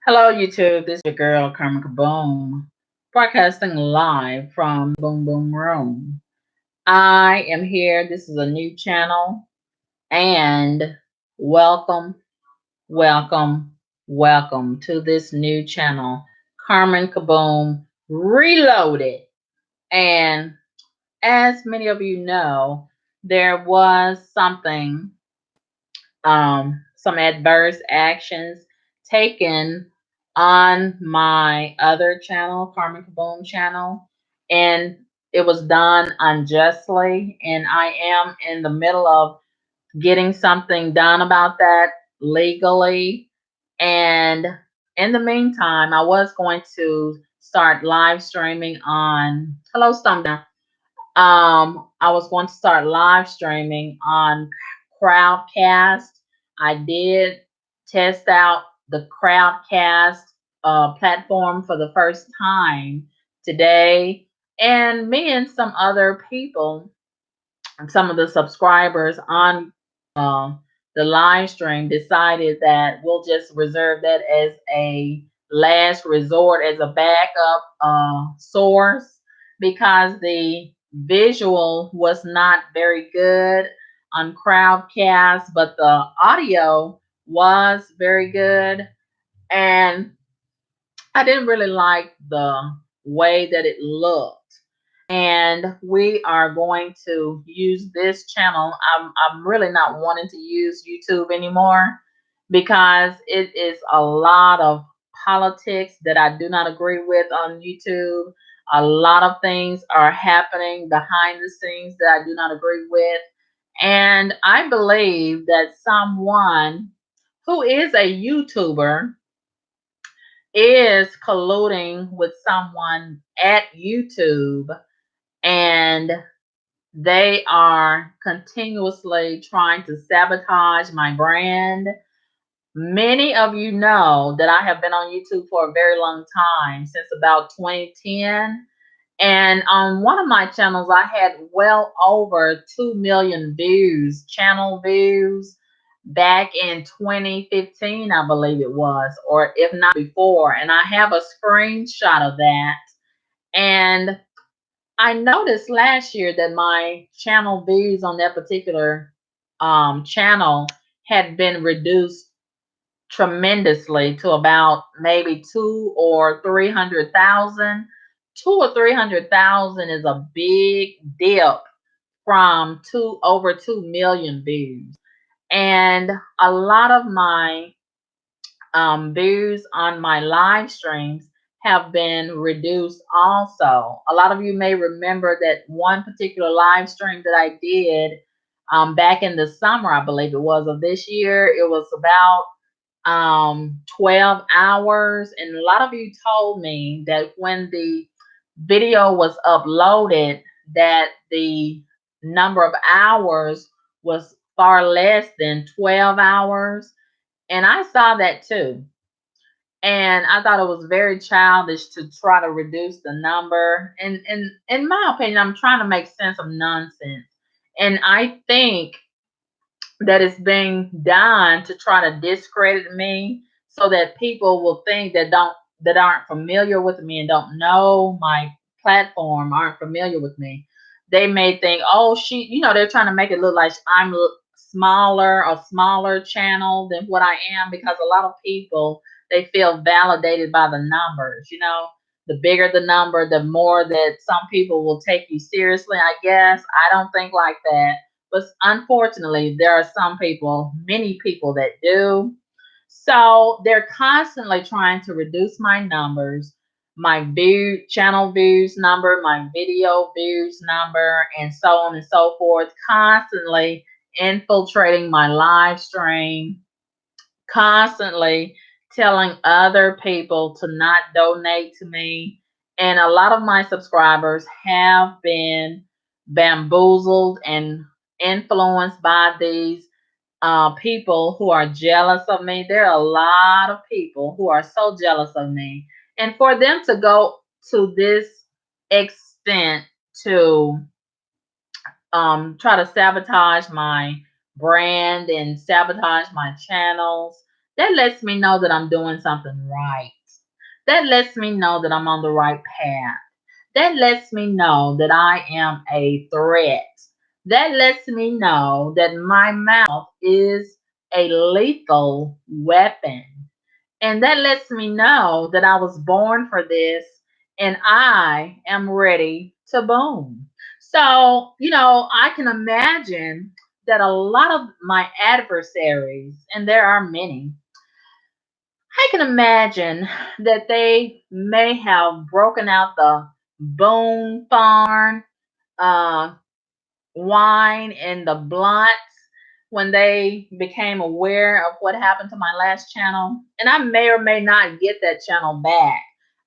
Hello, YouTube. This is your girl, Carmen CaBoom, broadcasting live from Boom Boom Room. I am here. This is a new channel, and welcome, welcome, welcome to this new channel, Carmen CaBoom Reloaded. And as many of you know, there was some adverse actions taken on my other channel, Carmen Kaboom channel, and it was done unjustly. And I am in the middle of getting something done about that legally. And in the meantime, I was going to start live streaming on Hello Stumpdown. I was going to start live streaming on Crowdcast. I did test out the Crowdcast platform for the first time today, and me and some other people, some of the subscribers on uh, the live stream decided that we'll just reserve that as a last resort, as a backup source, because the visual was not very good on Crowdcast, but the audio was very good. And I didn't really like the way that it looked. And we are going to use this channel. I'm really not wanting to use YouTube anymore because it is a lot of politics that I do not agree with on YouTube. A lot of things are happening behind the scenes that I do not agree with. And I believe that someone who is a YouTuber is colluding with someone at YouTube, and they are continuously trying to sabotage my brand. Many of you know that I have been on YouTube for a very long time, since about 2010. And on one of my channels, I had well over 2 million views, channel views, back in 2015, I believe it was, or if not before. And I have a screenshot of that. And I noticed last year that my channel views on that particular channel had been reduced tremendously to about maybe 2 or 300,000. 2 or 300,000 is a big dip from over 2 million views. And a lot of my views on my live streams have been reduced also. A lot of you may remember that one particular live stream that I did back in the summer, I believe it was, of this year. It was about 12 hours. And a lot of you told me that when the video was uploaded, that the number of hours was far less than 12 hours. And I saw that too. And I thought it was very childish to try to reduce the number. And in my opinion, I'm trying to make sense of nonsense. And I think that it's being done to try to discredit me, so that people will think that aren't familiar with me and don't know my platform, aren't familiar with me. They may think, oh, they're trying to make it look like I'm smaller, a smaller channel than what I am, because a lot of people, they feel validated by the numbers. The bigger the number, the more that some people will take you seriously, I guess. I don't think like that, but unfortunately, there are some people, many people, that do. So they're constantly trying to reduce my numbers, my channel views number, my video views number, and so on and so forth, constantly infiltrating my live stream, constantly telling other people to not donate to me. And a lot of my subscribers have been bamboozled and influenced by these people who are jealous of me. There are a lot of people who are so jealous of me. And for them to go to this extent to try to sabotage my brand and sabotage my channels, That lets me know that I'm doing something right. That lets me know that I'm on the right path. That lets me know that I am a threat. That lets me know that my mouth is a lethal weapon. And that lets me know that I was born for this and I am ready to boom. So, I can imagine that a lot of my adversaries, and there are many, I can imagine that they may have broken out the boom barn, uh, wine and the blunts when they became aware of what happened to my last channel. And I may or may not get that channel back.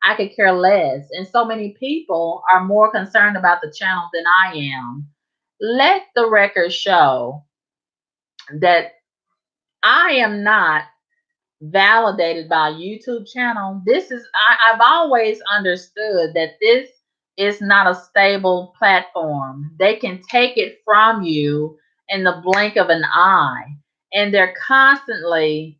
I could care less. And so many people are more concerned about the channel than I am. Let the record show that I am not validated by a YouTube channel. I've always understood that this is not a stable platform. They can take it from you in the blink of an eye. And they're constantly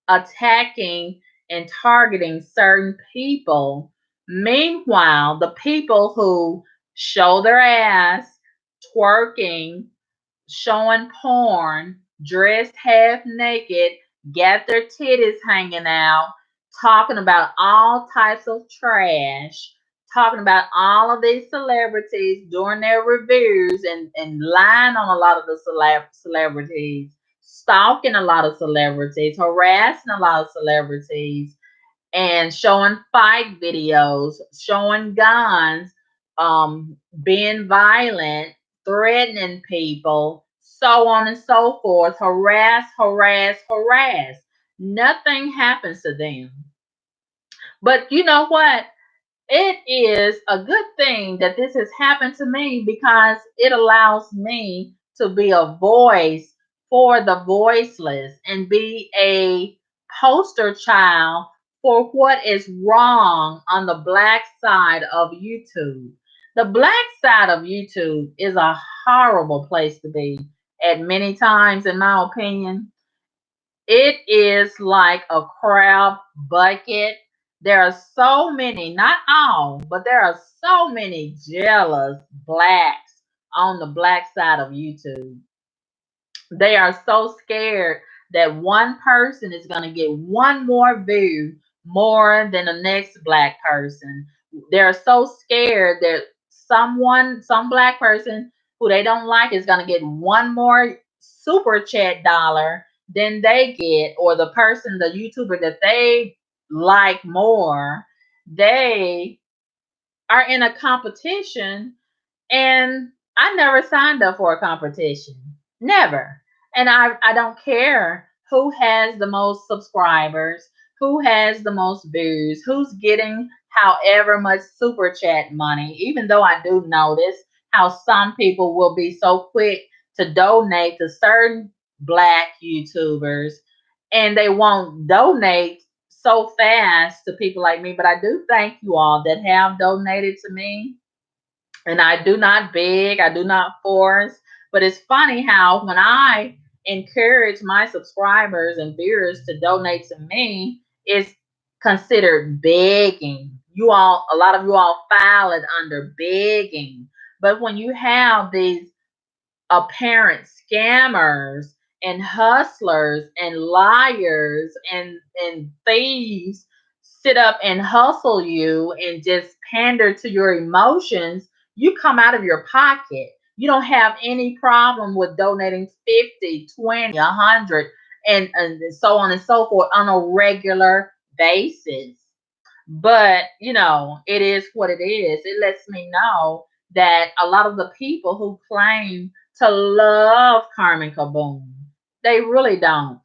attacking and targeting certain people. Meanwhile, the people who show their ass twerking, showing porn, dressed half naked, got their titties hanging out, talking about all types of trash, talking about all of these celebrities doing their reviews and lying on a lot of the celebrities, stalking a lot of celebrities, harassing a lot of celebrities, and showing fight videos, showing guns, being violent, threatening people, so on and so forth, harass. Nothing happens to them. But you know what? It is a good thing that this has happened to me because it allows me to be a voice for the voiceless and be a poster child for what is wrong on the black side of YouTube. The black side of YouTube is a horrible place to be at many times, in my opinion. It is like a crab bucket. There are so many, not all, but there are so many jealous blacks on the black side of YouTube. They are so scared that one person is going to get one more view more than the next black person. They're so scared that some black person who they don't like is going to get one more super chat dollar than they get, or the person, the YouTuber that they like more, they are in a competition, and I never signed up for a competition. Never. And I don't care who has the most subscribers, who has the most views, who's getting however much super chat money, even though I do notice how some people will be so quick to donate to certain black YouTubers and they won't donate so fast to people like me. But I do thank you all that have donated to me, and I do not beg, I do not force. But it's funny how when I encourage my subscribers and viewers to donate to me, it's considered begging. A lot of you all file it under begging. But when you have these apparent scammers and hustlers and liars and thieves sit up and hustle you and just pander to your emotions, you come out of your pocket. You don't have any problem with donating 50, 20, 100, and so on and so forth on a regular basis. But, it is what it is. It lets me know that a lot of the people who claim to love Carmen CaBoom, they really don't.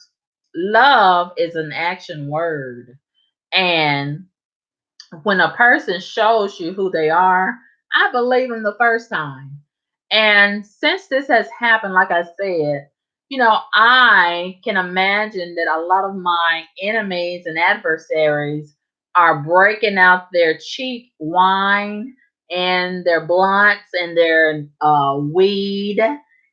Love is an action word. And when a person shows you who they are, I believe them the first time. And since this has happened, like I said, I can imagine that a lot of my enemies and adversaries are breaking out their cheap wine and their blunts and their weed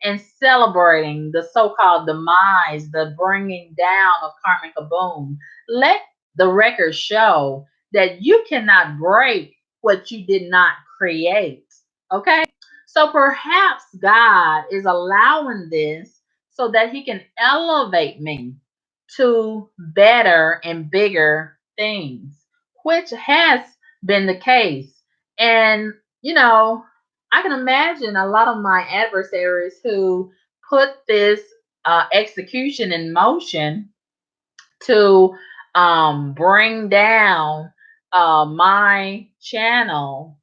and celebrating the so-called demise, the bringing down of Carmen CaBoom. Let the record show that you cannot break what you did not create. Okay? So perhaps God is allowing this so that he can elevate me to better and bigger things, which has been the case. And, you know, I can imagine a lot of my adversaries who put this execution in motion to bring down my channel.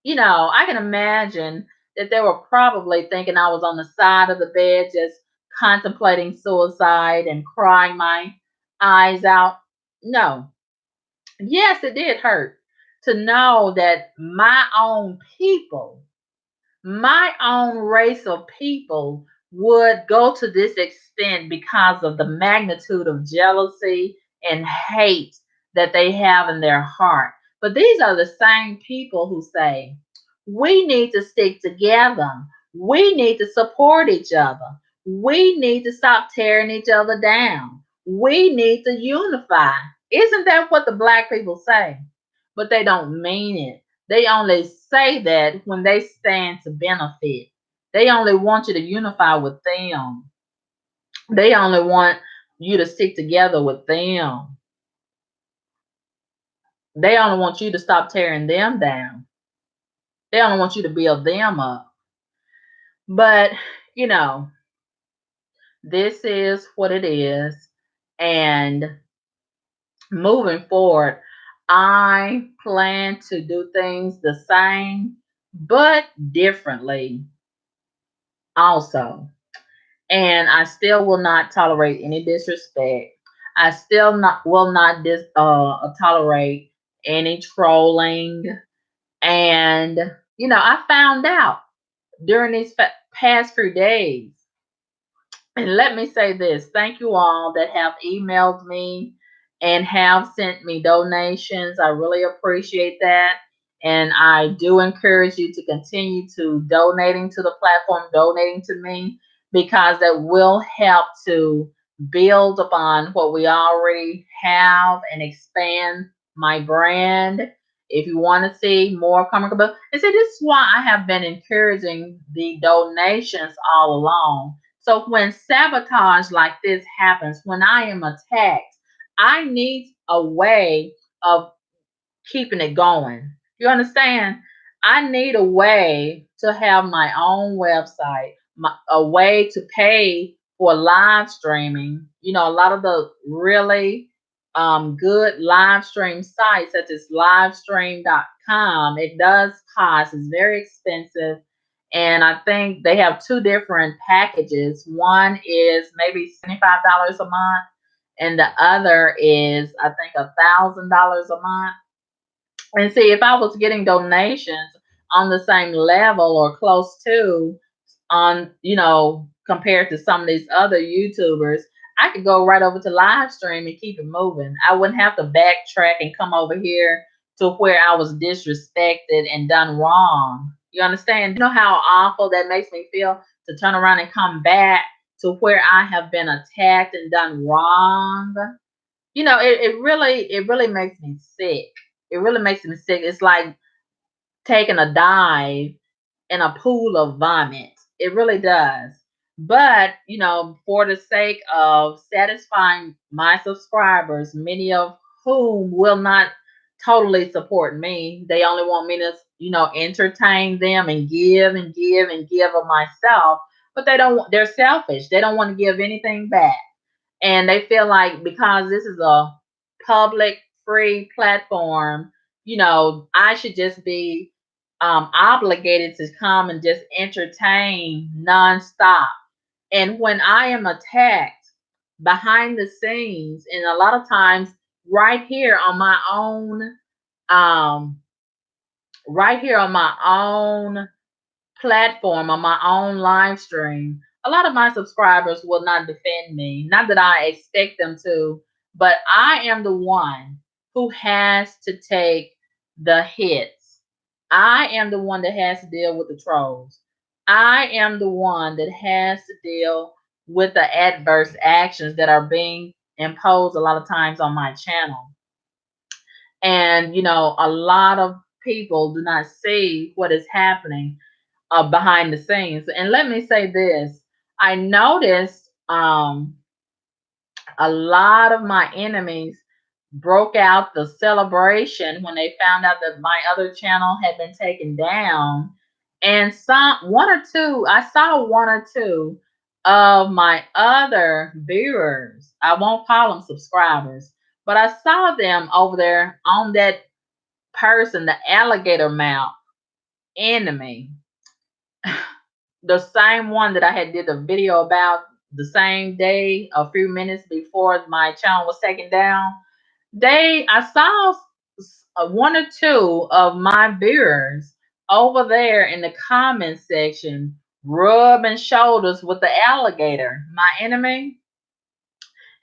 I can imagine that they were probably thinking I was on the side of the bed just contemplating suicide and crying my eyes out. No. Yes, it did hurt to know that my own race of people would go to this extent because of the magnitude of jealousy and hate that they have in their heart. But these are the same people who say, we need to stick together. We need to support each other. We need to stop tearing each other down. We need to unify. Isn't that what the black people say? But they don't mean it. They only say that when they stand to benefit. They only want you to unify with them. They only want you to stick together with them. They only want you to stop tearing them down. They only want you to build them up. But, you know, this is what it is. And moving forward, I plan to do things the same, but differently also. And I still will not tolerate any disrespect. I still not will not tolerate any trolling. And I found out during these past few days. And let me say this, thank you all that have emailed me and have sent me donations. I really appreciate that. And I do encourage you to continue to donating to the platform, donating to me, because that will help to build upon what we already have and expand my brand. If you want to see more coming, and see, this is why I have been encouraging the donations all along. So when sabotage like this happens, when I am attacked, I need a way of keeping it going. You understand? I need a way to have my own website, a way to pay for live streaming. A lot of the really good live stream sites, such as livestream.com, it does cost, it's very expensive. And I think they have two different packages. One is maybe $75 a month, and the other is, I think, $1,000 a month. And see, if I was getting donations on the same level or close to, compared to some of these other YouTubers, I could go right over to live stream and keep it moving. I wouldn't have to backtrack and come over here to where I was disrespected and done wrong. You understand? You know how awful that makes me feel to turn around and come back to where I have been attacked and done wrong? It really makes me sick. It really makes me sick. It's like taking a dive in a pool of vomit. It really does. But, for the sake of satisfying my subscribers, many of whom will not totally support me, they only want me to, entertain them and give and give and give of myself. But they're selfish. They don't want to give anything back. And they feel like because this is a public free platform, I should just be obligated to come and just entertain nonstop. And when I am attacked behind the scenes, and a lot of times right here on my own, um, right here on my own platform, on my own live stream, a lot of my subscribers will not defend me. Not that I expect them to, but I am the one who has to take the hits. I am the one that has to deal with the trolls. I am the one that has to deal with the adverse actions that are being imposed a lot of times on my channel. And, a lot of people do not see what is happening behind the scenes. And let me say this, I noticed a lot of my enemies broke out the celebration when they found out that my other channel had been taken down. And I saw one or two of my other viewers, I won't call them subscribers, but I saw them over there on that person, the alligator mouth enemy, the same one that I had did a video about the same day, a few minutes before my channel was taken down. I saw one or two of my viewers over there in the comment section rubbing shoulders with the alligator, my enemy.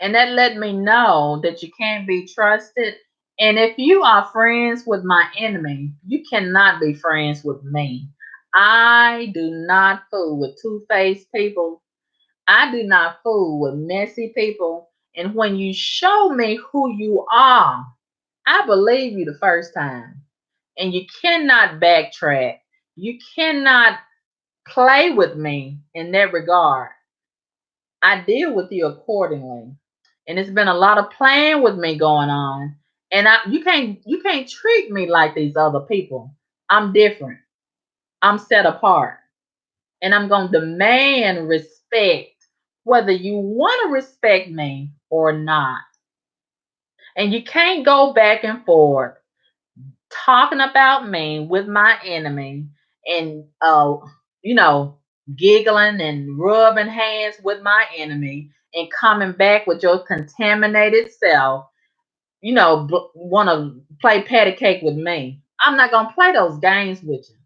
And that let me know that you can't be trusted. And if you are friends with my enemy, you cannot be friends with me. I do not fool with two-faced people. I do not fool with messy people. And when you show me who you are, I believe you the first time. And you cannot backtrack. You cannot play with me in that regard. I deal with you accordingly. And it's been a lot of playing with me going on. And you can't treat me like these other people. I'm different. I'm set apart. And I'm going to demand respect whether you want to respect me or not. And you can't go back and forth talking about me with my enemy and you know giggling and rubbing hands with my enemy and coming back with your contaminated self, want to play patty cake with me. I'm not going to play those games with you.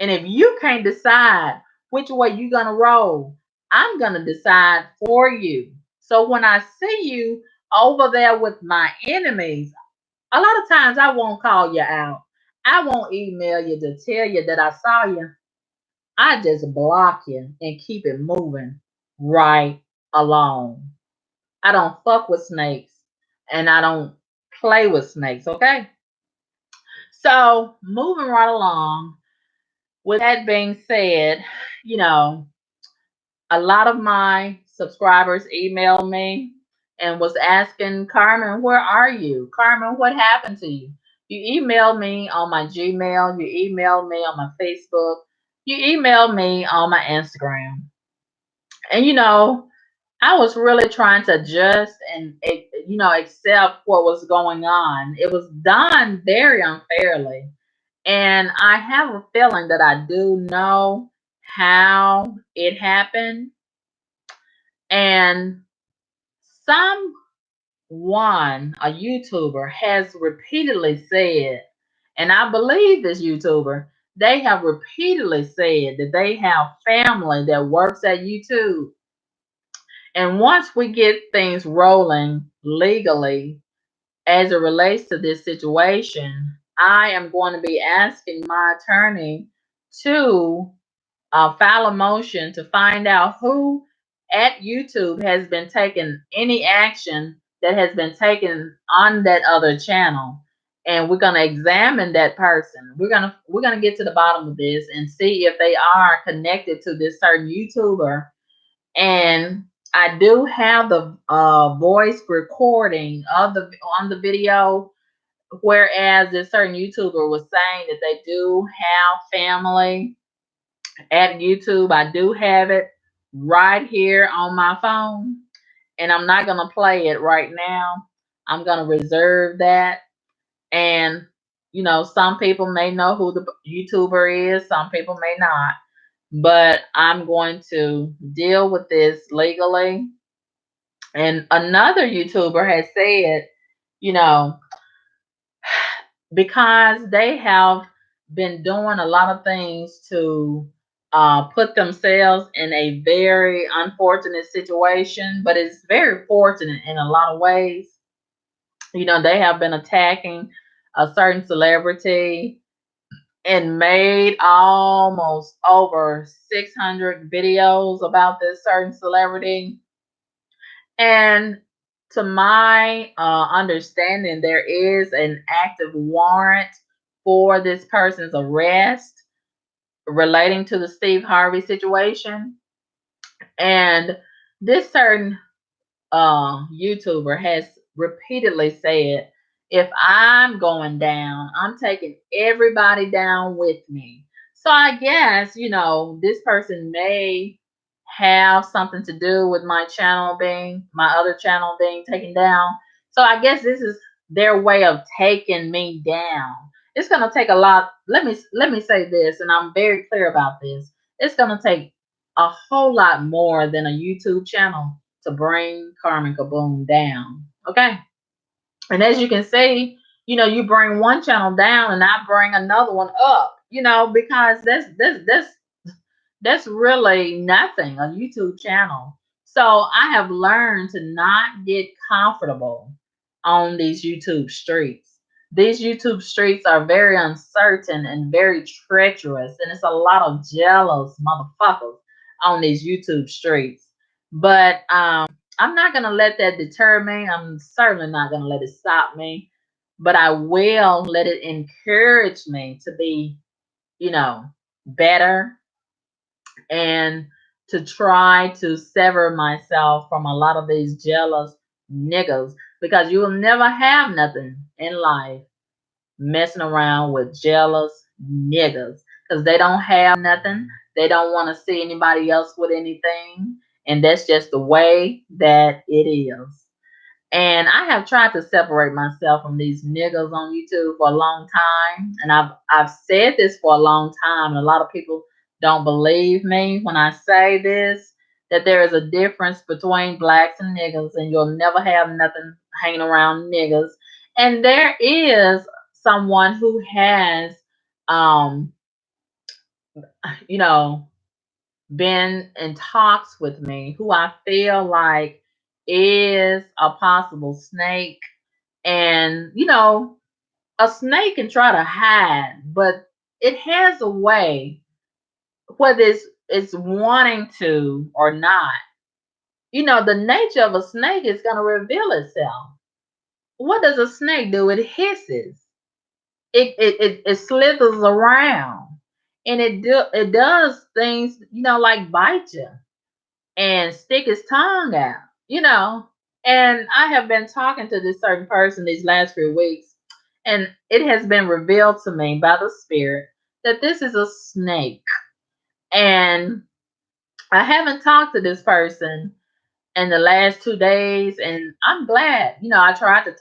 And if you can't decide which way you're going to roll, I'm going to decide for you. So when I see you over there with my enemies, a lot of times I won't call you out. I won't email you to tell you that I saw you. I just block you and keep it moving right along. I don't fuck with snakes and I don't play with snakes, okay? So, moving right along, with that being said, you know, a lot of my subscribers emailed me and was asking, Carmen, where are you? Carmen, what happened to you? You emailed me on my Gmail, you emailed me on my Facebook, you emailed me on my Instagram. And I was really trying to adjust and accept what was going on. It was done very unfairly. And I have a feeling that I do know how it happened. And someone, a YouTuber, has repeatedly said, and I believe this YouTuber, they have repeatedly said that they have family that works at YouTube. And once we get things rolling legally as it relates to this situation, I am going to be asking my attorney to file a motion to find out who at YouTube has been taking any action that has been taken on that other channel. And we're gonna examine that person. We're gonna get to the bottom of this and see if they are connected to this certain YouTuber. And I do have the voice recording of the on the video, whereas this certain YouTuber was saying that they do have family at YouTube. I do have it right here on my phone, and I'm not going to play it right now. I'm going to reserve that. And, some people may know who the YouTuber is, some people may not. But I'm going to deal with this legally. And another YouTuber has said, you know, because they have been doing a lot of things to put themselves in a very unfortunate situation, but it's very fortunate in a lot of ways. They have been attacking a certain celebrity, and made almost over 600 videos about this certain celebrity. And to my understanding, there is an active warrant for this person's arrest relating to the Steve Harvey situation. And this certain YouTuber has repeatedly said, if I'm going down, I'm taking everybody down with me. So I guess, this person may have something to do with my other channel being taken down. So I guess this is their way of taking me down. It's going to take a lot. Let me say this, and I'm very clear about this. It's going to take a whole lot more than a YouTube channel to bring Carmen CaBoom down. Okay. And as you can see, you bring one channel down and I bring another one up, because that's really nothing, a YouTube channel. So I have learned to not get comfortable on these YouTube streets. These YouTube streets are very uncertain and very treacherous, and it's a lot of jealous motherfuckers on these YouTube streets. But I'm not gonna let that deter me. I'm certainly not gonna let it stop me. But I will let it encourage me to be, better, and to try to sever myself from a lot of these jealous niggas, because you will never have nothing in life messing around with jealous niggas, because they don't have nothing. They don't want to see anybody else with anything. And that's just the way that it is. And I have tried to separate myself from these niggas on YouTube for a long time. And I've said this for a long time. And a lot of people don't believe me when I say this, that there is a difference between blacks and niggas, and you'll never have nothing hanging around niggas. And there is someone who has um, you know, been in talks with me, who I feel like is a possible snake. And, a snake can try to hide, but it has a way, whether it's wanting to or not. The nature of a snake is going to reveal itself. What does a snake do? It hisses. It slithers around, and it does things, like bite you and stick his tongue out, you know. And I have been talking to this certain person these last few weeks, and it has been revealed to me by the spirit that this is a snake. And I haven't talked to this person in the last 2 days, and I'm glad. I tried to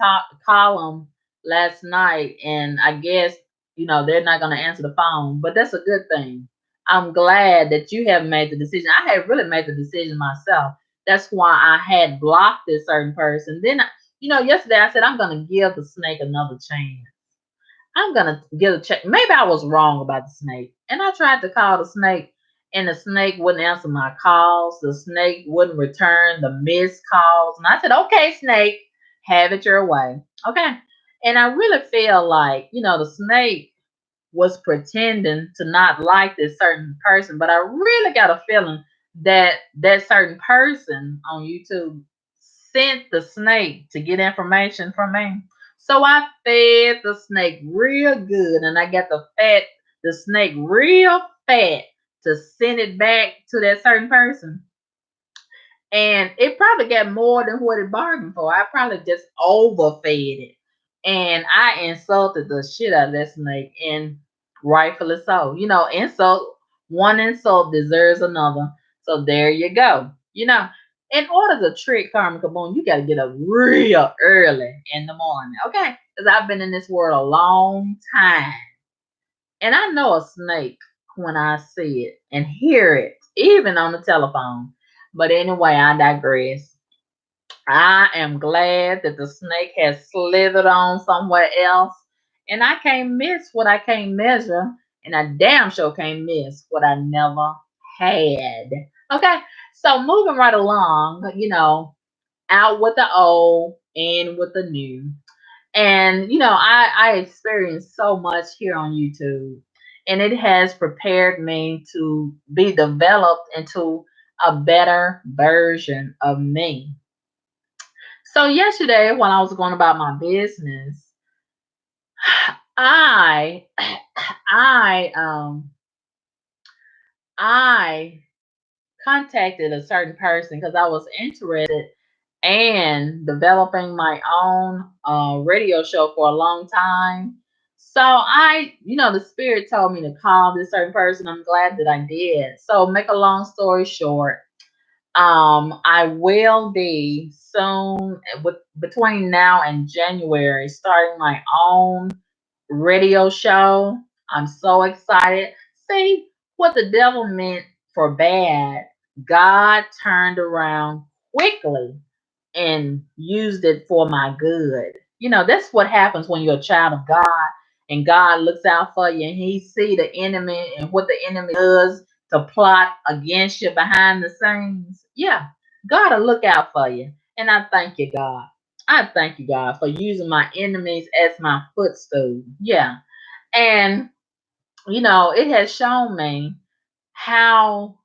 call them last night, and I guess they're not going to answer the phone, but that's a good thing. I'm glad that you have made the decision. I had really made the decision myself. That's why I had blocked this certain person. Then, yesterday I said I'm going to give the snake another chance. I'm gonna get a check. Maybe I was wrong about the snake. And I tried to call the snake, and the snake wouldn't answer my calls. The snake wouldn't return the missed calls. And I said, okay, snake, have it your way. Okay. And I really feel like, the snake was pretending to not like this certain person, but I really got a feeling that that certain person on YouTube sent the snake to get information from me. So I fed the snake real good, and I got the snake real fat to send it back to that certain person. And it probably got more than what it bargained for. I probably just overfed it. And I insulted the shit out of that snake, and rightfully so. One insult deserves another. So there you go. In order to trick Carmen Kaboom, you got to get up real early in the morning, okay? Because I've been in this world a long time. And I know a snake when I see it and hear it, even on the telephone. But anyway, I digress. I am glad that the snake has slithered on somewhere else. And I can't miss what I can't measure. And I damn sure can't miss what I never had. Okay, so moving right along, out with the old, in with the new. And I experienced so much here on YouTube. and it has prepared me to be developed into a better version of me. So yesterday, when I was going about my business, I I I contacted a certain person because I was interested in developing my own radio show for a long time. So the spirit told me to call this certain person. I'm glad that I did. So make a long story short, I will be soon with between now and January starting my own radio show. I'm so excited. See what the devil meant for bad, God turned around quickly and used it for my good. That's what happens when you're a child of God and God looks out for you and he see the enemy and what the enemy does to plot against you behind the scenes. Yeah, God will look out for you. And I thank you, God. I thank you, God, for using my enemies as my footstool. Yeah. And, it has shown me how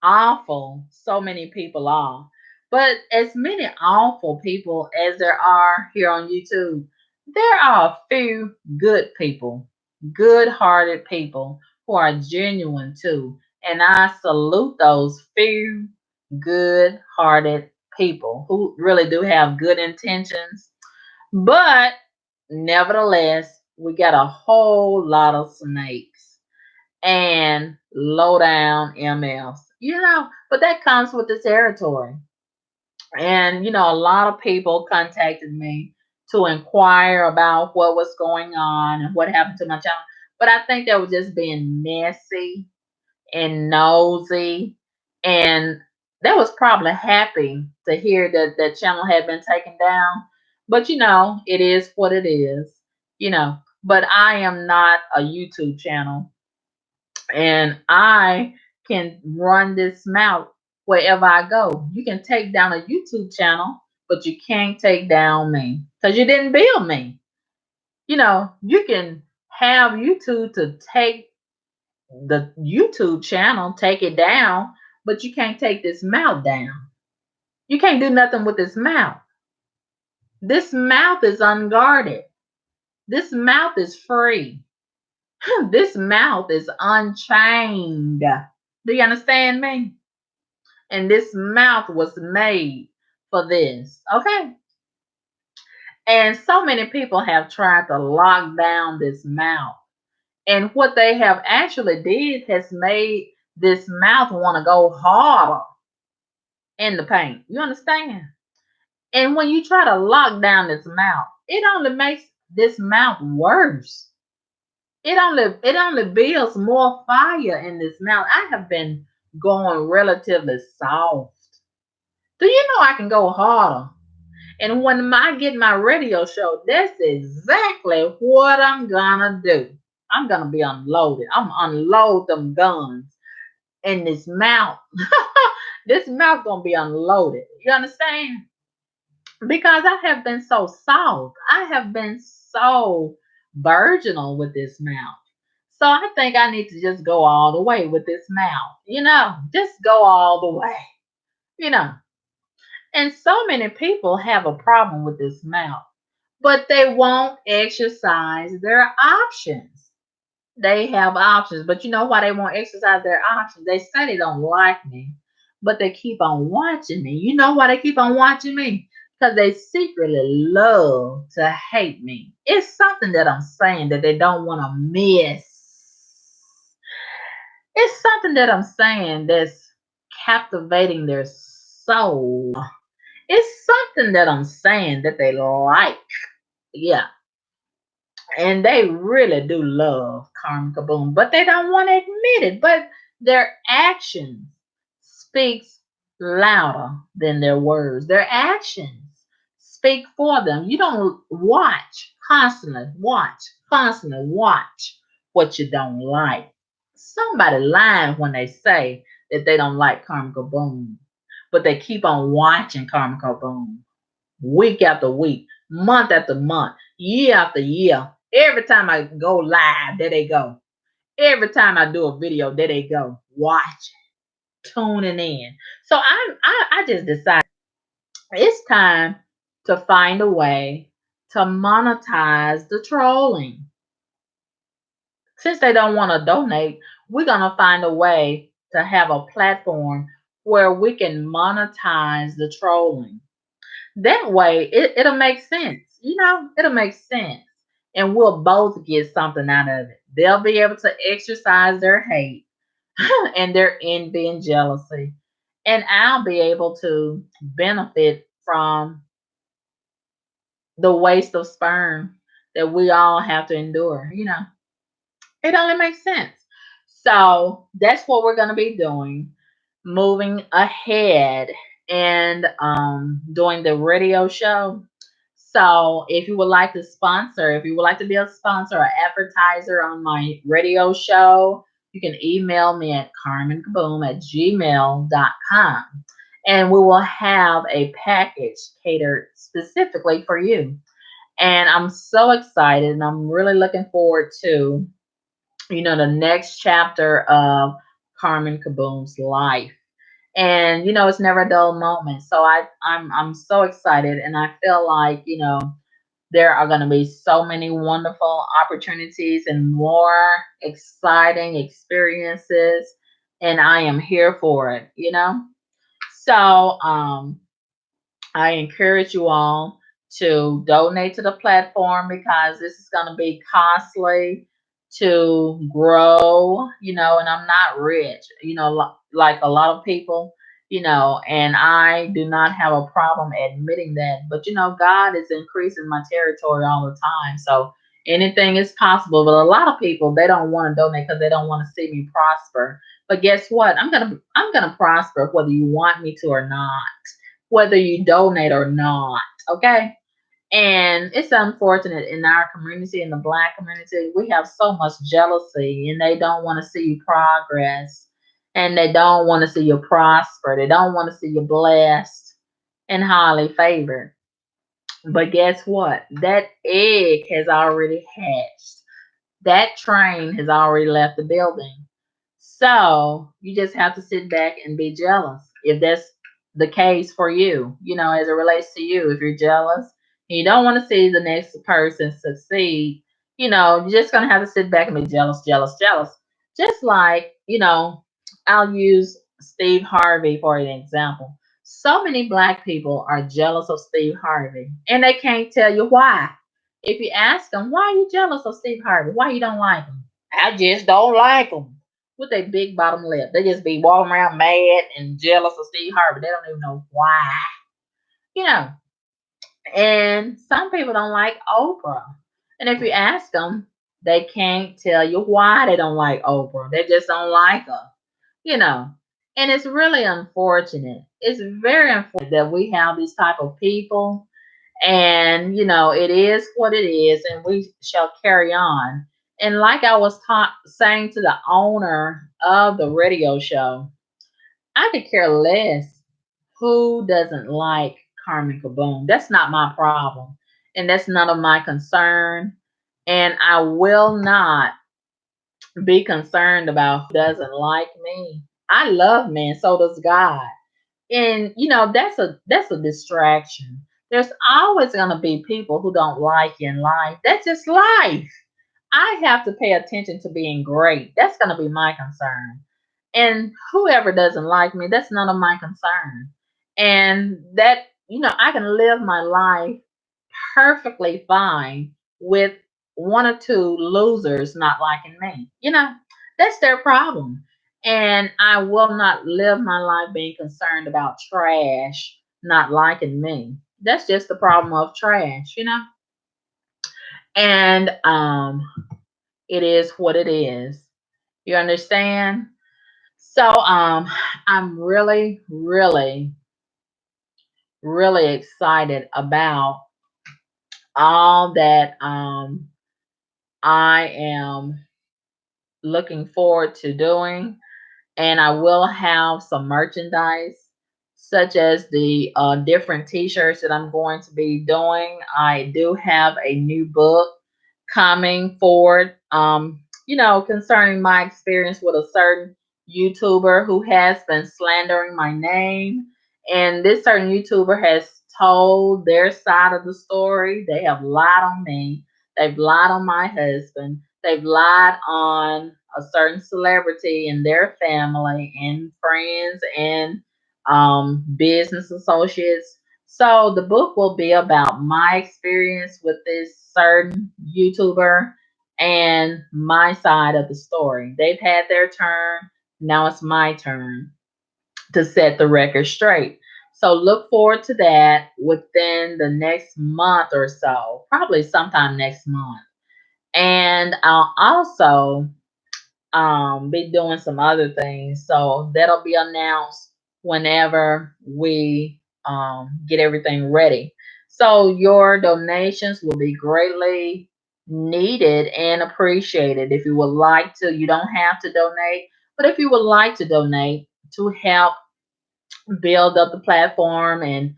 awful so many people are. But as many awful people as there are here on YouTube, there are a few good people, good hearted people who are genuine too. And I salute those few good hearted people who really do have good intentions. But nevertheless, we got a whole lot of snakes and low down MFs, but that comes with the territory. And, a lot of people contacted me to inquire about what was going on and what happened to my channel. But I think they were just being messy and nosy. And they was probably happy to hear that that channel had been taken down. But, it is what it is, you know. But I am not a YouTube channel and I can run this mouth wherever I go. You can take down a YouTube channel, but you can't take down me because you didn't build me. You can have YouTube to take the YouTube channel, take it down, but you can't take this mouth down. You can't do nothing with this mouth. This mouth is unguarded. This mouth is free. This mouth is unchained. Do you understand me? And this mouth was made for this. Okay. And so many people have tried to lock down this mouth. And what they have actually did has made this mouth want to go harder in the paint. You understand? And when you try to lock down this mouth, it only makes this mouth worse. It only builds more fire in this mouth. I have been going relatively soft. Do you know I can go harder? And when I get my radio show, that's exactly what I'm gonna do. I'm gonna be unloaded. I'm unload them guns in this mouth. This mouth gonna be unloaded. You understand? Because I have been so soft. I have been so virginal with this mouth. So I think I need to just go all the way with this mouth. Just go all the way. You know. And so many people have a problem with this mouth, but they won't exercise their options. They have options, but you know why they won't exercise their options? They say they don't like me, but they keep on watching me. You know why they keep on watching me? Because they secretly love to hate me. It's something that I'm saying that they don't want to miss. It's something that I'm saying that's captivating their soul. It's something that I'm saying that they like. Yeah. And they really do love Carmen CaBoom, but they don't want to admit it. But their actions speaks louder than their words. Their actions speak for them. You don't constantly watch what you don't like. Somebody lying when they say that they don't like Carmen CaBoom, but they keep on watching Carmen CaBoom week after week, month after month, year after year. Every time I go live, there they go. Every time I do a video, there they go, watching, tuning in. So I just decided it's time to find a way to monetize the trolling. Since they don't want to donate, we're gonna find a way to have a platform where we can monetize the trolling. That way, it'll make sense. It'll make sense. And we'll both get something out of it. They'll be able to exercise their hate and their envy and jealousy. And I'll be able to benefit from the waste of sperm that we all have to endure. It only makes sense. So that's what we're going to be doing, moving ahead and doing the radio show. So if you would like to sponsor, if you would like to be a sponsor or advertiser on my radio show, you can email me at carmenkaboom@gmail.com. And we will have a package catered specifically for you. And I'm so excited and I'm really looking forward to the next chapter of Carmen Kaboom's life. And it's never a dull moment. So I'm so excited and I feel like, there are going to be so many wonderful opportunities and more exciting experiences and I am here for it. So, I encourage you all to donate to the platform because this is going to be costly to grow, and I'm not rich, like a lot of people, and I do not have a problem admitting that. But, God is increasing my territory all the time. So anything is possible. But a lot of people, they don't want to donate because they don't want to see me prosper. But guess what? I'm gonna prosper whether you want me to or not, whether you donate or not. Okay. And it's unfortunate in our community, in the Black community, we have so much jealousy and they don't want to see you progress and they don't want to see you prosper. They don't want to see you blessed and highly favored. But guess what? That egg has already hatched. That train has already left the building. So you just have to sit back and be jealous if that's the case for you, as it relates to you. If you're jealous and you don't want to see the next person succeed, you're just going to have to sit back and be jealous, jealous, jealous. Just like, I'll use Steve Harvey for an example. So many Black people are jealous of Steve Harvey and they can't tell you why. If you ask them, why are you jealous of Steve Harvey? Why you don't like him? I just don't like them. With a big bottom lip. They just be walking around mad and jealous of Steve Harvey. They don't even know why. You know. And some people don't like Oprah. And if you ask them, they can't tell you why they don't like Oprah. They just don't like her. And it's really unfortunate. It's very unfortunate that we have these type of people and it is what it is, and we shall carry on. And like I was saying to the owner of the radio show, I could care less who doesn't like Carmen Kaboom. That's not my problem, and that's none of my concern. And I will not be concerned about who doesn't like me. I love me, and so does God. And that's a distraction. There's always gonna be people who don't like you in life. That's just life. I have to pay attention to being great. That's gonna be my concern. And whoever doesn't like me, that's none of my concern. And that I can live my life perfectly fine with one or two losers not liking me. That's their problem. And I will not live my life being concerned about trash not liking me. That's just the problem of trash. And it is what it is. You understand? So I'm really, really, really excited about all that I am looking forward to doing. And I will have some merchandise, such as the different T-shirts that I'm going to be doing. I do have a new book coming forward. concerning my experience with a certain YouTuber who has been slandering my name. And this certain YouTuber has told their side of the story. They have lied on me. They've lied on my husband. They've lied on a certain celebrity and their family and friends and business associates. So the book will be about my experience with this certain YouTuber and my side of the story. They've had their turn. Now it's my turn to set the record straight. So look forward to that within the next month or so, probably sometime next month. And I'll also be doing some other things. So that'll be announced whenever we get everything ready. So your donations will be greatly needed and appreciated. If you would like to, you don't have to donate, but if you would like to donate to help build up the platform and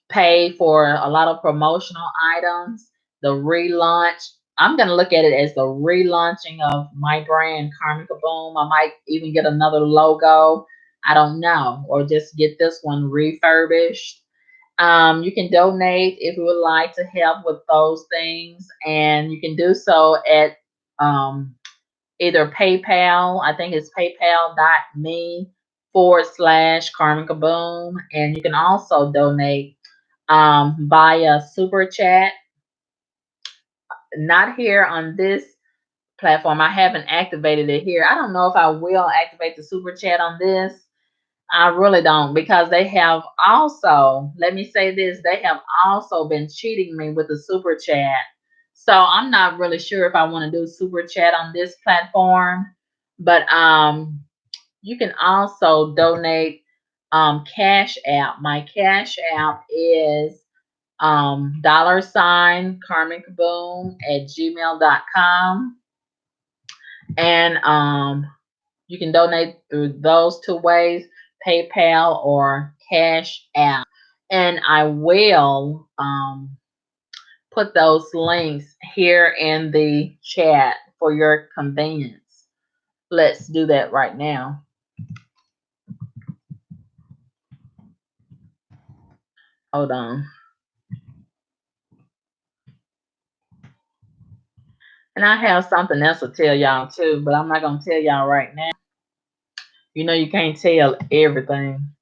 pay for a lot of promotional items, the relaunch. I'm going to look at it as the relaunching of my brand, Carmen CaBoom. I might even get another logo. I don't know. Or just get this one refurbished. You can donate if you would like to help with those things. And you can do so at um, either PayPal. I think it's paypal.me/ Carmen CaBoom. And you can also donate via super chat. Not here on this platform. I haven't activated it here. I don't know if I will activate the super chat on this. I really don't, because they have also, let me say this, they have also been cheating me with the super chat. So I'm not really sure if I want to do super chat on this platform, but you can also donate Cash App. My Cash App is $ Carmen Kaboom at gmail.com. And you can donate through those two ways, PayPal or Cash App. And I will put those links here in the chat for your convenience. Let's do that right now. Hold on. And I have something else to tell y'all too, but I'm not going to tell y'all right now. You can't tell everything.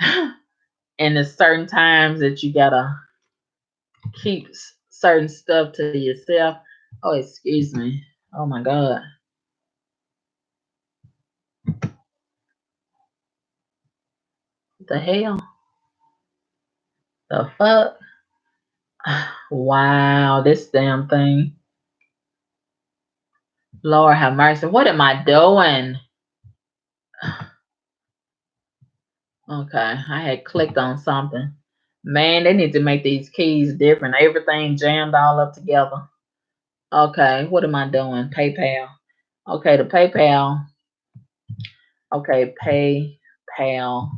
And there's certain times that you gotta keep certain stuff to yourself. Oh, excuse me. Oh my God. What the hell? The fuck? Wow, this damn thing. Lord have mercy. What am I doing? Okay, I had clicked on something. Man, they need to make these keys different. Everything jammed all up together. Okay, what am I doing? PayPal. Okay, the PayPal. Okay, PayPal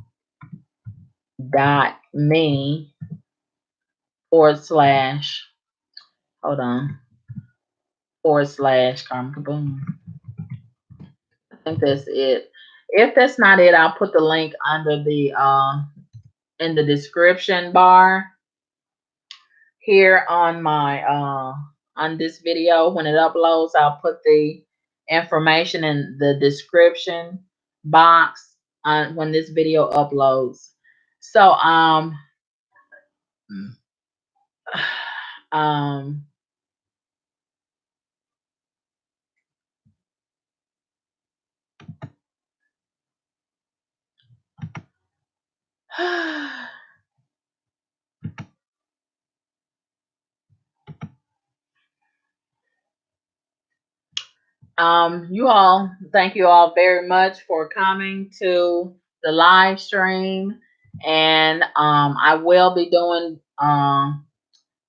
dot me / hold on / Carmen Kaboom. I think that's it. If that's not it, I'll put the link under the in the description bar here on my on this video. When it uploads, I'll put the information in the description box on when this video uploads. So um thank you all very much for coming to the live stream. And I will be doing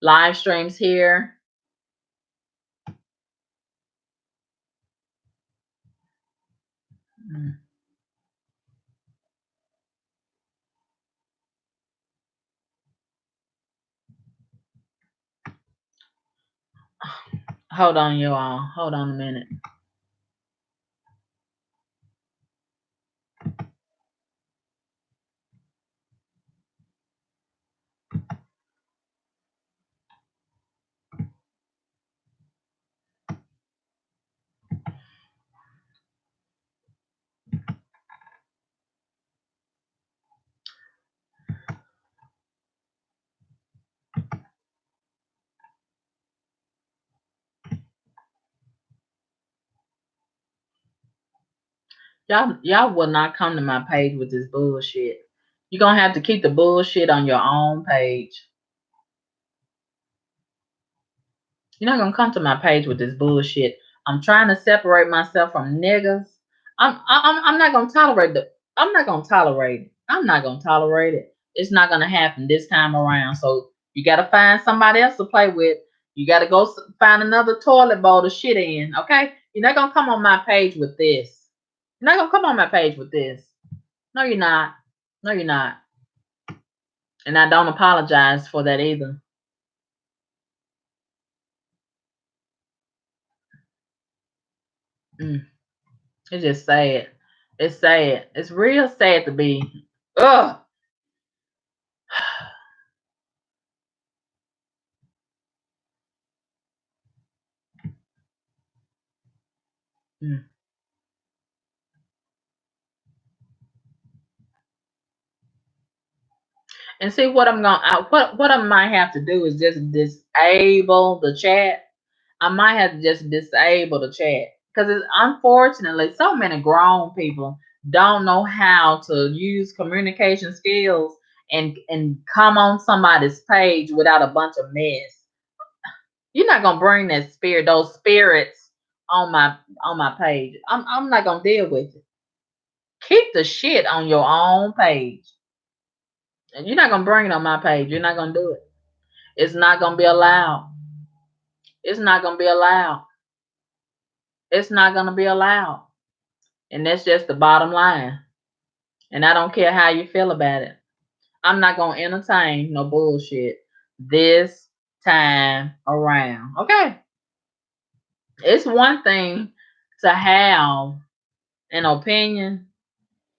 live streams here. Hold on, you all. Hold on a minute. Y'all will not come to my page with this bullshit. You're gonna have to keep the bullshit on your own page. You're not gonna come to my page with this bullshit. I'm trying to separate myself from niggas. I'm not gonna tolerate the. I'm not gonna tolerate it. I'm not gonna tolerate it. It's not gonna happen this time around. So you gotta find somebody else to play with. You gotta go find another toilet bowl to shit in. Okay? You're not gonna come on my page with this. You're not gonna come on my page with this. No, you're not. No, you're not. And I don't apologize for that either. Mm. It's just sad. It's sad. It's real sad to be. Ugh. Mm. And see what what I might have to do is just disable the chat. I might have to just disable the chat because it's unfortunately so many grown people don't know how to use communication skills and come on somebody's page without a bunch of mess. You're not gonna bring that spirit, those spirits on my page. I'm not gonna deal with it. Keep the shit on your own page. And you're not gonna bring it on my page. You're not gonna do it. It's not gonna be allowed. It's not gonna be allowed. It's not gonna be allowed. And that's just the bottom line. And I don't care how you feel about it. I'm not gonna entertain no bullshit this time around. Okay. It's one thing to have an opinion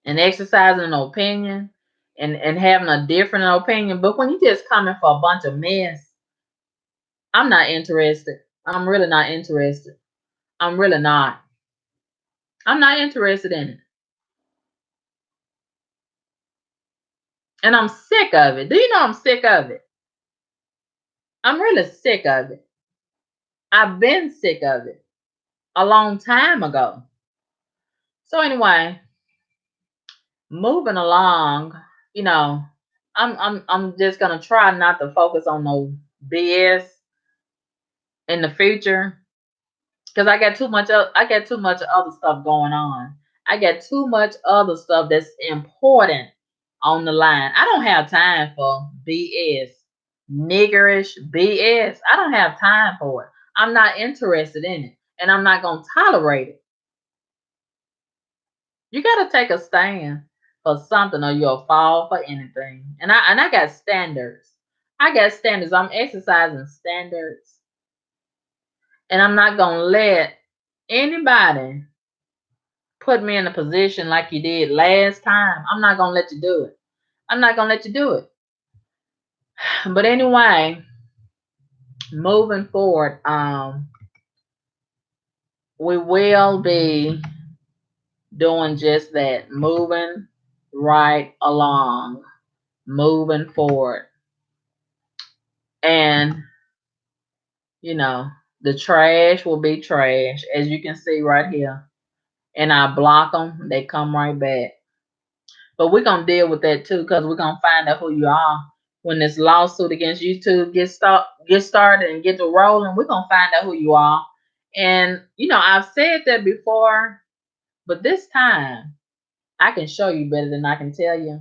and exercising an opinion and having a different opinion. But when you just coming for a bunch of mess, I'm not interested. I'm really not interested. I'm really not. I'm not interested in it. And I'm sick of it. Do you know I'm sick of it? I'm really sick of it. I've been sick of it a long time ago. So anyway, moving along, you know, I'm just gonna try not to focus on no BS in the future because I got too much other stuff going on. I got too much other stuff that's important on the line. I don't have time for BS, niggerish BS. I don't have time for it. I'm not interested in it, and I'm not gonna tolerate it. You gotta take a stand for something, or you'll fall for anything. And I got standards. I got standards. I'm exercising standards, and I'm not gonna let anybody put me in a position like you did last time. I'm not gonna let you do it. I'm not gonna let you do it. But anyway, moving forward, we will be doing just that, moving right along, moving forward. And you know, the trash will be trash, as you can see right here. And I block them, they come right back. But we're gonna deal with that too, because we're gonna find out who you are. When this lawsuit against you two get started and get to rolling, we're gonna find out who you are. And you know, I've said that before, but this time I can show you better than I can tell you.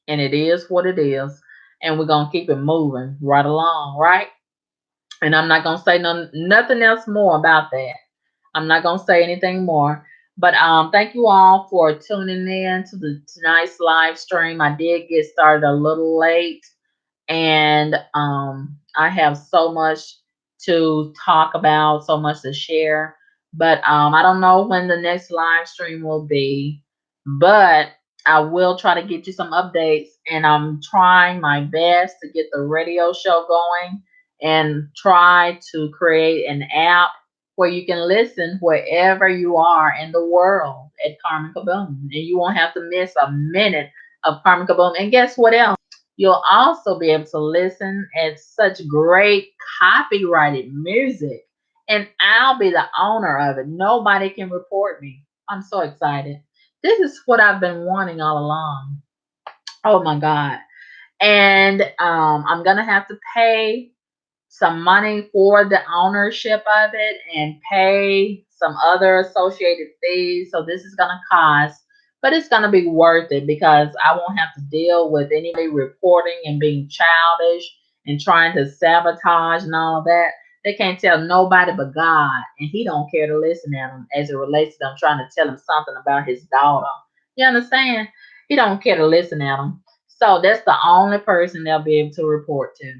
And it is what it is. And we're gonna keep it moving right along, right? And I'm not gonna say nothing else more about that. I'm not gonna say anything more. But thank you all for tuning in to the tonight's live stream. I did get started a little late, and I have so much to talk about, so much to share. But I don't know when the next live stream will be, but I will try to get you some updates, and I'm trying my best to get the radio show going and try to create an app where you can listen wherever you are in the world at Carmen CaBoom, and you won't have to miss a minute of Carmen CaBoom. And guess what else? You'll also be able to listen at such great copyrighted music, and I'll be the owner of it. Nobody can report me. I'm so excited. This is what I've been wanting all along. Oh my God. And I'm gonna have to pay some money for the ownership of it and pay some other associated fees. So this is going to cost, but it's going to be worth it because I won't have to deal with anybody reporting and being childish and trying to sabotage and all of that. They can't tell nobody but God, and He don't care to listen to them as it relates to them trying to tell him something about his daughter. You understand? He don't care to listen to them. So that's the only person they'll be able to report to.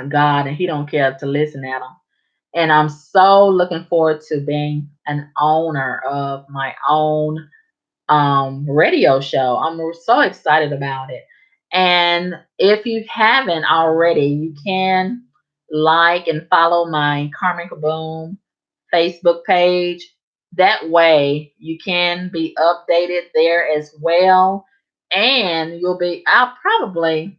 God, and He don't care to listen at them. And I'm so looking forward to being an owner of my own radio show. I'm so excited about it. And if you haven't already, you can like and follow my Carmen CaBoom Facebook page. That way you can be updated there as well. And I'll probably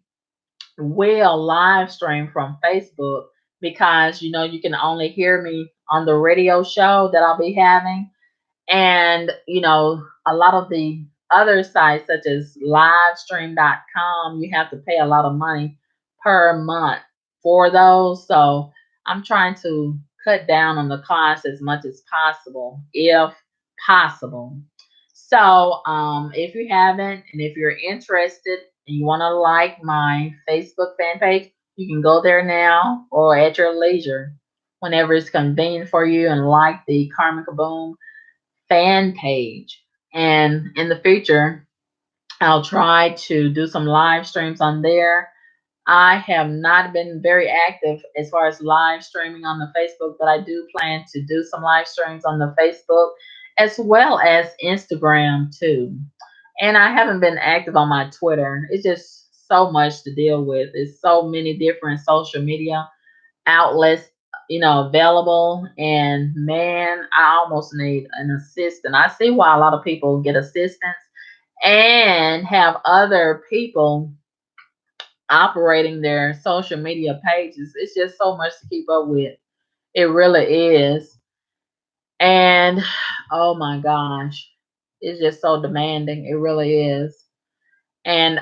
will live stream from Facebook because you can only hear me on the radio show that I'll be having. And a lot of the other sites such as livestream.com, you have to pay a lot of money per month for those. So I'm trying to cut down on the cost as much as possible, if possible. So if you haven't, and if you're interested and you want to like my Facebook fan page, you can go there now or at your leisure whenever it's convenient for you and like the Carmen Kaboom fan page. And in the future, I'll try to do some live streams on there. I have not been very active as far as live streaming on the Facebook, but I do plan to do some live streams on the Facebook as well as Instagram too. And I haven't been active on my Twitter. It's just so much to deal with. It's so many different social media outlets, available. And man, I almost need an assistant. I see why a lot of people get assistants and have other people operating their social media pages. It's just so much to keep up with. It really is. And oh my gosh, it's just so demanding. It really is. And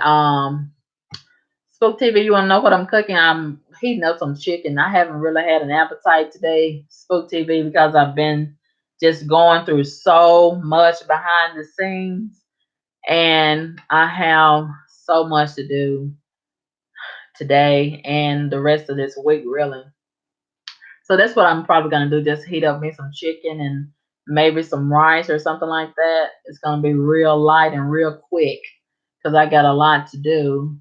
Spook TV, you want to know what I'm cooking? I'm heating up some chicken. I haven't really had an appetite today, Spook TV, because I've been just going through so much behind the scenes, and I have so much to do today and the rest of this week, really. So that's what I'm probably gonna do. Just heat up me some chicken and maybe some rice or something like that. It's gonna be real light and real quick because I got a lot to do.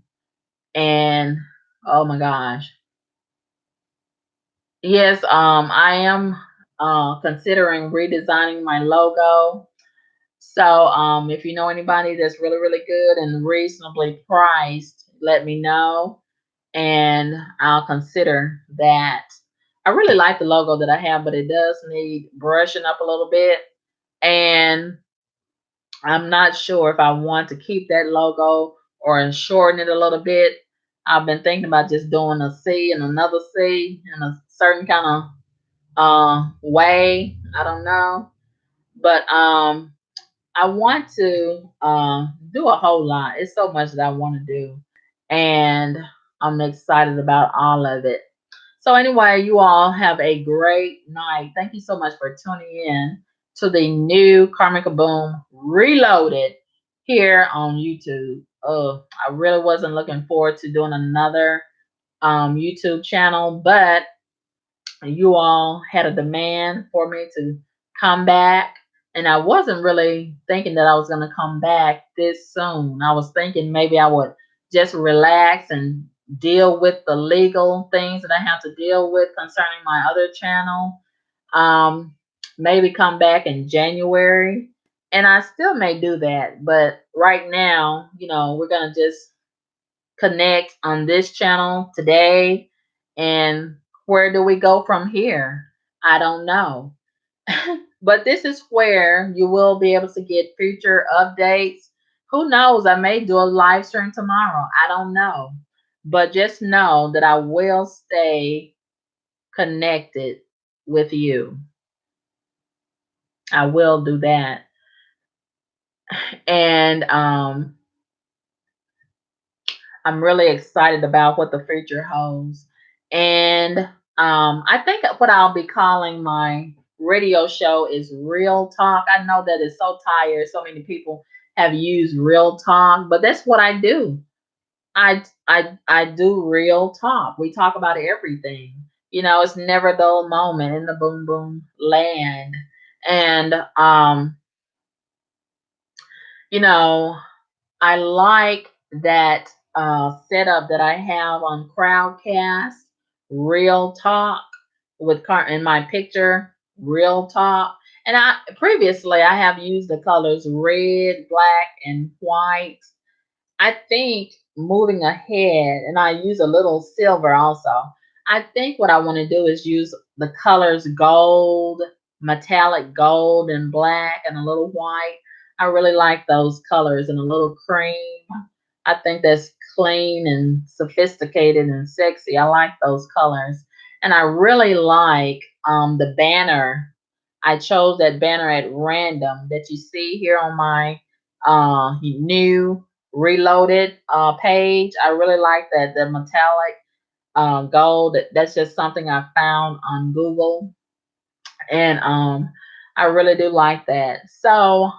And oh my gosh. Yes, I am considering redesigning my logo. So, if you know anybody that's really, really good and reasonably priced, let me know and I'll consider that. I really like the logo that I have, but it does need brushing up a little bit. And I'm not sure if I want to keep that logo or shorten it a little bit. I've been thinking about just doing a C and another C and a certain kind of way. I don't know. But I want to do a whole lot. It's so much that I want to do. And I'm excited about all of it. So anyway, you all have a great night. Thank you so much for tuning in to the new Karmic Boom Reloaded here on YouTube. I really wasn't looking forward to doing another YouTube channel, but you all had a demand for me to come back. And I wasn't really thinking that I was going to come back this soon. I was thinking maybe I would just relax and deal with the legal things that I have to deal with concerning my other channel. Um, Maybe come back in January. And I still may do that. But right now, we're going to just connect on this channel today. And where do we go from here? I don't know. But this is where you will be able to get future updates. Who knows? I may do a live stream tomorrow. I don't know. But just know that I will stay connected with you. I will do that. And I'm really excited about what the future holds. And I think what I'll be calling my radio show is Real Talk. I know that it's so tired. So many people have used Real Talk, but that's what I do. I do real talk. We talk about everything. You know, it's never a dull moment in the boom boom land. And you know, I like that setup that I have on Crowdcast, Real Talk with in my picture, Real Talk. And I previously I have used the colors red, black, and white. I think moving ahead, and I use a little silver also. I think what I want to do is use the colors gold, metallic gold, and black, and a little white. I really like those colors, and a little cream. I think that's clean and sophisticated and sexy. I like those colors. And I really like the banner. I chose that banner at random that you see here on my new reloaded page. I really like that the metallic gold. That's just something I found on Google, and I really do like that. So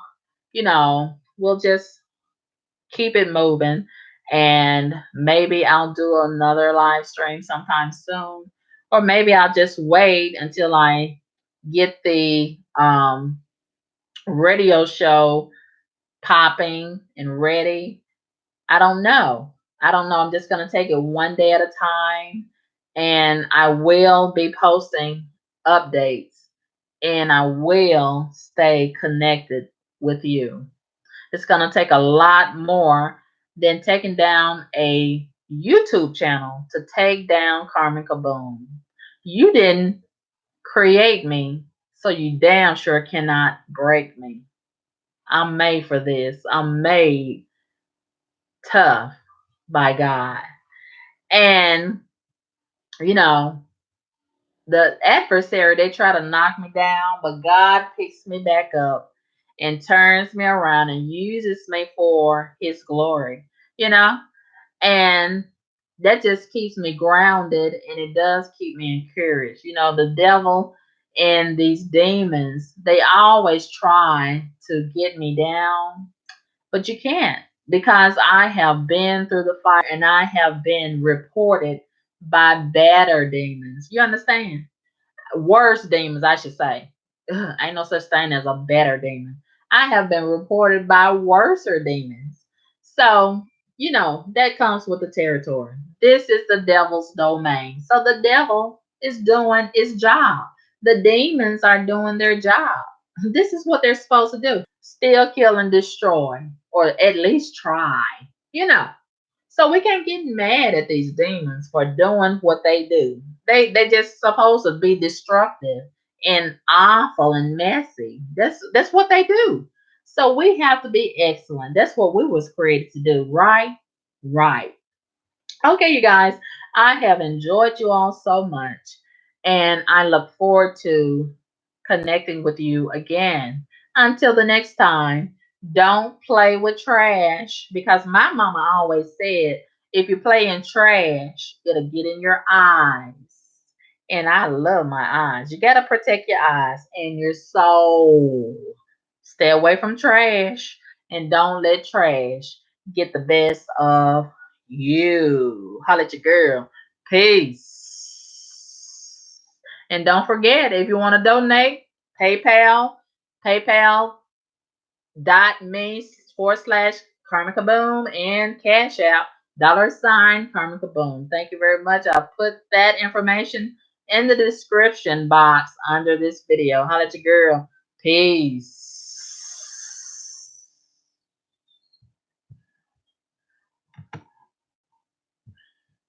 we'll just keep it moving, and maybe I'll do another live stream sometime soon, or maybe I'll just wait until I get the radio show popping and ready. I don't know. I don't know. I'm just going to take it one day at a time. And I will be posting updates, and I will stay connected with you. It's going to take a lot more than taking down a YouTube channel to take down Carmen CaBoom. You didn't create me, so you damn sure cannot break me. I'm made for this. I'm made tough by God. And, you know, the adversary, they try to knock me down, but God picks me back up and turns me around and uses me for his glory, you know? And that just keeps me grounded, and it does keep me encouraged. You know, the devil and these demons, they always try to get me down, but you can't, because I have been through the fire and I have been reported by better demons. You understand? Worse demons, I should say. Ugh, ain't no such thing as a better demon. I have been reported by worser demons. So, that comes with the territory. This is the devil's domain. So the devil is doing his job. The demons are doing their job. This is what they're supposed to do: steal, kill, and destroy, or at least try. You know. So we can't get mad at these demons for doing what they do. They just supposed to be destructive and awful and messy. That's what they do. So we have to be excellent. That's what we was created to do, right? Right. Okay, you guys, I have enjoyed you all so much, and I look forward to connecting with you again. Until the next time, don't play with trash, because my mama always said if you play in trash, it'll get in your eyes. And I love my eyes. You got to protect your eyes and your soul. Stay away from trash, and don't let trash get the best of you. Holla at your girl. Peace. And don't forget, if you want to donate, PayPal, paypal.me// Carmen Kaboom, and Cash App $Carmen Kaboom. Thank you very much. I'll put that information in the description box under this video. Holla at your girl. Peace.